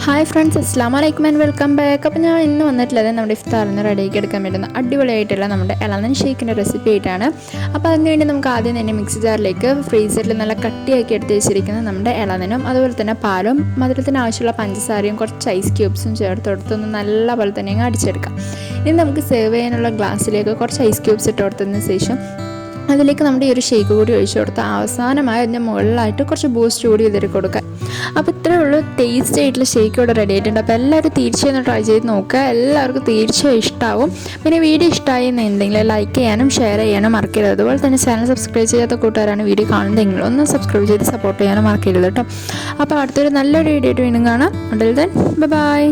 Hi friends, അസ്സലാമു അലൈക്കും and welcome back. അപ്പോൾ ഞാൻ ഇന്ന് വന്നിട്ടുള്ളത് നമ്മുടെ ഇഫ്താറിന് റെഡിയാക്കി എടുക്കാൻ പറ്റുന്ന അടിപൊളിയായിട്ടുള്ള നമ്മുടെ ഇളനൻ ഷേക്കിൻ്റെ റെസിപ്പി ആയിട്ടാണ്. അപ്പോൾ അതിനുവേണ്ടി നമുക്ക് ആദ്യം തന്നെ മിക്സി ജാറിലേക്ക് ഫ്രീസറിൽ നല്ല കട്ടിയാക്കി എടുത്ത് വെച്ചിരിക്കുന്ന നമ്മുടെ ഇളനനും അതുപോലെ തന്നെ പാലും മധുരത്തിന് ആവശ്യമുള്ള പഞ്ചസാരയും കുറച്ച് ഐസ് ക്യൂബ്സും ചേർത്ത് കൊടുത്തൊന്ന് നല്ലപോലെ തന്നെ അങ്ങ് അടിച്ചെടുക്കാം. ഇനി നമുക്ക് സെർവ് ചെയ്യാനുള്ള ഗ്ലാസ്സിലേക്ക് കുറച്ച് ഐസ് ക്യൂബ്സ് ഇട്ട് കൊടുത്തതിന് ശേഷം അതിലേക്ക് നമ്മുടെ ഈ ഒരു ഷേക്ക് കൂടി ഒഴിച്ചു കൊടുത്താൽ അവസാനമായി അതിൻ്റെ മുകളിലായിട്ട് കുറച്ച് ബൂസ്റ്റ് കൂടി ഇതിൽ കൊടുക്കുക. അപ്പോൾ ഇത്രയേ ഉള്ളൂ, ടേസ്റ്റ് ആയിട്ടുള്ള ഷേക്ക് ഇവിടെ റെഡി ആയിട്ടുണ്ട്. അപ്പോൾ എല്ലാവരും തീർച്ചയായും ട്രൈ ചെയ്ത് നോക്കുക, എല്ലാവർക്കും തീർച്ചയായും ഇഷ്ടമാവും. പിന്നെ വീഡിയോ ഇഷ്ടമായി എന്നുണ്ടെങ്കിൽ ലൈക്ക് ചെയ്യാനും ഷെയർ ചെയ്യാനും മറക്കരുത്. അതുപോലെ തന്നെ ചാനൽ സബ്സ്ക്രൈബ് ചെയ്യാത്ത കൂട്ടുകാരാണ് വീഡിയോ കാണുന്നതെങ്കിൽ ഒന്ന് സബ്സ്ക്രൈബ് ചെയ്ത് സപ്പോർട്ട് ചെയ്യാനും മറക്കരുത് കേട്ടോ. അപ്പോൾ അടുത്തൊരു നല്ലൊരു വീഡിയോ ആയിട്ട് വീണ്ടും കാണാം. until then, bye bye.